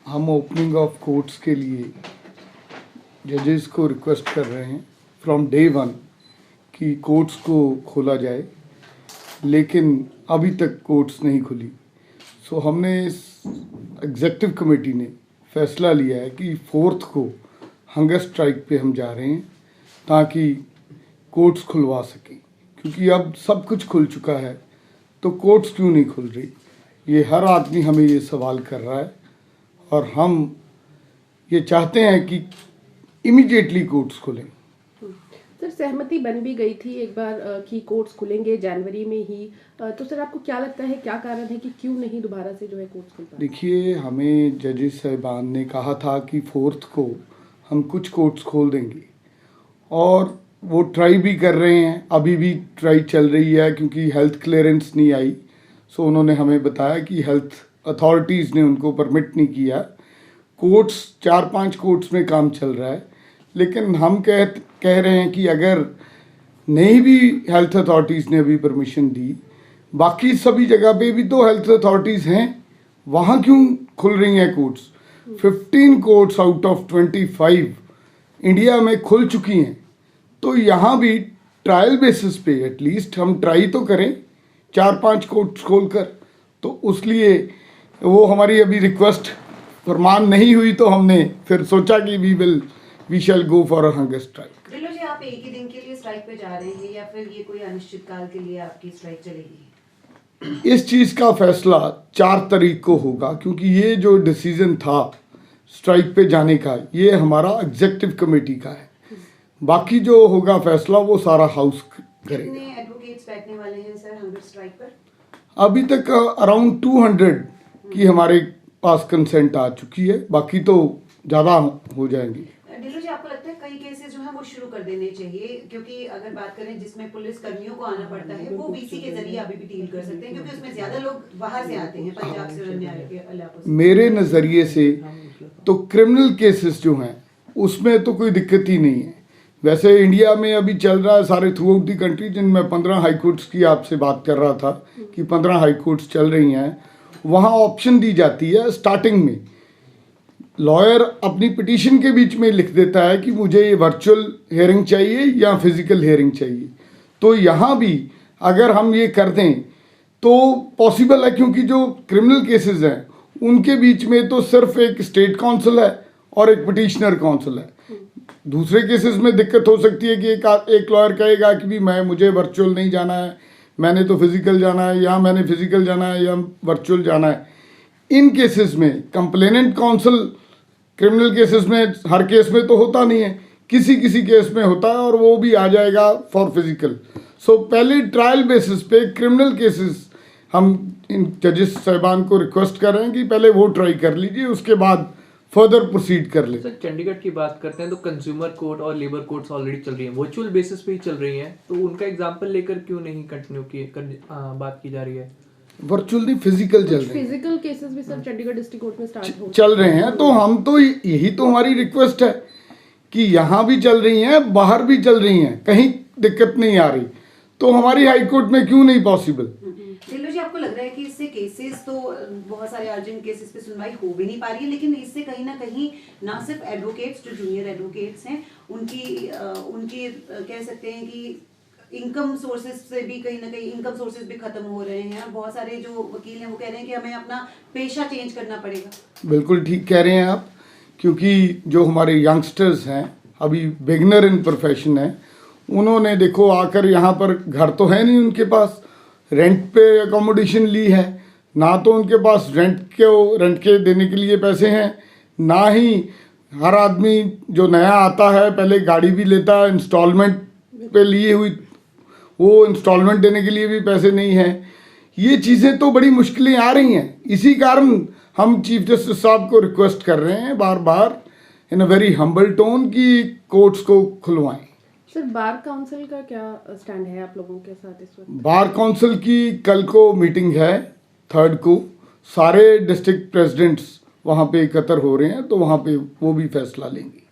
हम opening of courts के लिए जजेस को रिक्वेस्ट कर रहे हैं फ्रॉम डे वन कि कोर्ट्स को खोला जाए, लेकिन अभी तक कोर्ट्स नहीं खुली। सो हमने इस एग्जेक्टिव कमेटी ने फैसला लिया है कि 4th को हंगर स्ट्राइक पे हम जा रहे हैं ताकि कोर्ट्स खुलवा सकें, क्योंकि अब सब कुछ खुल चुका है तो कोर्ट्स क्यों नहीं खुल रही, ये हर आदमी हमें ये सवाल कर रहा है। और हम ये चाहते हैं कि इमीडिएटली कोर्ट्स खुलें। सर, सहमति बन भी गई थी एक बार कि कोर्ट्स खुलेंगे जनवरी में ही, तो सर आपको क्या लगता है क्या कारण है कि क्यों नहीं दोबारा से जो है कोर्ट्स खुल पाए? देखिए, हमें जजेस साहिबान ने कहा था कि 4th को हम कुछ कोर्ट्स खोल देंगे और वो ट्राई भी कर रहे हैं, अभी भी ट्राई चल रही है क्योंकि हेल्थ क्लियरेंस नहीं आई। सो उन्होंने हमें बताया कि हेल्थ अथॉरिटीज़ ने उनको परमिट नहीं किया। कोर्ट्स 4-5 कोर्ट्स में काम चल रहा है, लेकिन हम कह रहे हैं कि अगर नहीं भी हेल्थ अथॉरिटीज़ ने अभी परमिशन दी, बाकी सभी जगह पे भी तो हेल्थ अथॉरिटीज़ हैं, वहाँ क्यों खुल रही हैं courts? 15 courts out of 25 India में खुल चुकी हैं, तो यहाँ भी ट्रायल बेसिस पे एटलीस्ट हम ट्राई तो करें 4-5 कोर्ट्स खोलकर। तो उसलिए वो हमारी अभी रिक्वेस्ट फरमान नहीं हुई, तो हमने फिर सोचा कि we shall go for a hunger strike. Dhillon ji, आप एक ही दिन के लिए स्ट्राइक पे जा रहे हैं या फिर ये कोई अनिश्चित काल के लिए आपकी स्ट्राइक चलेगी? इस चीज़ का फैसला 4 तारीख को होगा, क्योंकि ये जो डिसीजन था स्ट्राइक पे जाने का, ये हमारा एग्जेक्टिव कमेटी का है। बाकी जो होगा फैसला वो सारा हाउस करेगा। कितने एडवोकेट्स बैठने वाले हैं सर हंगर स्ट्राइक पर? अभी तक अराउंड 200 की हमारे पास कंसेंट आ चुकी है, बाकी तो ज़्यादा हो जाएंगी। ढिल्लों जी, आपको लगता है कई केसेस जो है वो शुरू कर देने चाहिए? क्योंकि अगर बात करें जिसमें पुलिस कर्मियों को आना पड़ता है, वो बीसी के जरिए अभी भी डील कर सकते हैं, क्योंकि उसमें ज्यादा लोग बाहर से आते हैं, पंजाब से और अन्य इलाकों से। मेरे नज़रिए से तो क्रिमिनल केसेस जो हैं उसमें तो कोई दिक्कत ही नहीं है। वैसे इंडिया में अभी चल रहा है सारे थ्रू आउट दी कंट्री, जिनमें 15 हाई कोर्ट्स की आपसे बात कर रहा था कि 15 हाई कोर्ट्स चल रही हैं, वहाँ ऑप्शन दी जाती है स्टार्टिंग में। लॉयर अपनी पिटीशन के बीच में लिख देता है कि मुझे ये वर्चुअल हियरिंग चाहिए या फिजिकल हियरिंग चाहिए। तो यहाँ भी अगर हम ये कर दें तो पॉसिबल है, क्योंकि जो क्रिमिनल केसेस हैं उनके बीच में तो सिर्फ एक स्टेट काउंसिल है और एक पिटिशनर काउंसिल है। दूसरे केसेस में दिक्कत हो सकती है कि एक लॉयर कहेगा कि भी मुझे वर्चुअल नहीं जाना है, मैंने तो फिजिकल जाना है, या मैंने फिजिकल जाना है या वर्चुअल जाना है। इन केसेस में कंप्लेनेंट काउंसिल क्रिमिनल केसेस में हर केस में तो होता नहीं है, किसी किसी केस में होता है और वो भी आ जाएगा फॉर फिजिकल। सो पहले ट्रायल बेसिस पे क्रिमिनल केसेस हम इन जजेस साहिबान को रिक्वेस्ट कर रहे हैं कि पहले वो ट्राई कर लीजिए, उसके बाद फर्दर प्रोसीड कर ले। सर, चंडीगढ़ की बात करते हैं तो कंज्यूमर कोर्ट और लेबर कोर्ट्स ऑलरेडी चल रही हैं, वर्चुअल बेसिस पे ही चल रही हैं, तो उनका एग्जांपल लेकर क्यों नहीं कंटिन्यू बात की जा रही है? वर्चुअल नहीं, फिजिकल चल रहे हैं। फिजिकल केसेस भी सर चंडीगढ़ डिस्ट्रिक्ट कोर्ट में स्टार्ट हो चल रहे हैं, तो हम तो यही तो हमारी रिक्वेस्ट है कि यहाँ भी चल रही हैं, बाहर भी चल रही हैं, कहीं दिक्कत नहीं आ रही, तो हमारी हाई कोर्ट में क्यों नहीं पॉसिबल? ढिल्लों जी, आपको लग रहा है कि इससे केसेस तो बहुत सारे अर्जेंट केसेस पे सुनवाई हो भी नहीं पा रही है, लेकिन इससे कहीं ना कहीं ना सिर्फ एडवोकेट्स जो जूनियर एडवोकेट्स हैं उनकी कह सकते हैं कि इनकम सोर्सेज से भी कहीं ना कहीं इनकम सोर्सेज भी खत्म हो रहे हैं। बहुत सारे जो वकील हैं वो कह रहे हैं कि हमें अपना पेशा चेंज करना पड़ेगा। बिल्कुल ठीक कह रहे हैं आप, क्योंकि जो हमारे यंगस्टर्स हैं अभी बिगनर इन प्रोफेशन है, उन्होंने देखो आकर यहाँ पर घर तो है नहीं उनके पास, रेंट पे अकोमोडेशन ली है, ना तो उनके पास रेंट के देने के लिए पैसे हैं, ना ही हर आदमी जो नया आता है पहले गाड़ी भी लेता है इंस्टॉलमेंट पे लिए हुई, वो इंस्टॉलमेंट देने के लिए भी पैसे नहीं हैं। ये चीज़ें तो बड़ी मुश्किलें आ रही हैं। इसी कारण हम चीफ जस्टिस साहब को रिक्वेस्ट कर रहे हैं बार बार इन अ वेरी हम्बल टोन कि कोर्ट्स को खुलवाएं। सर, बार काउंसिल का क्या स्टैंड है आप लोगों के साथ इस वक्त? बार काउंसिल की कल को मीटिंग है 3rd को, सारे डिस्ट्रिक्ट प्रेसिडेंट्स वहाँ पे एकत्र हो रहे हैं, तो वहाँ पे वो भी फैसला लेंगे।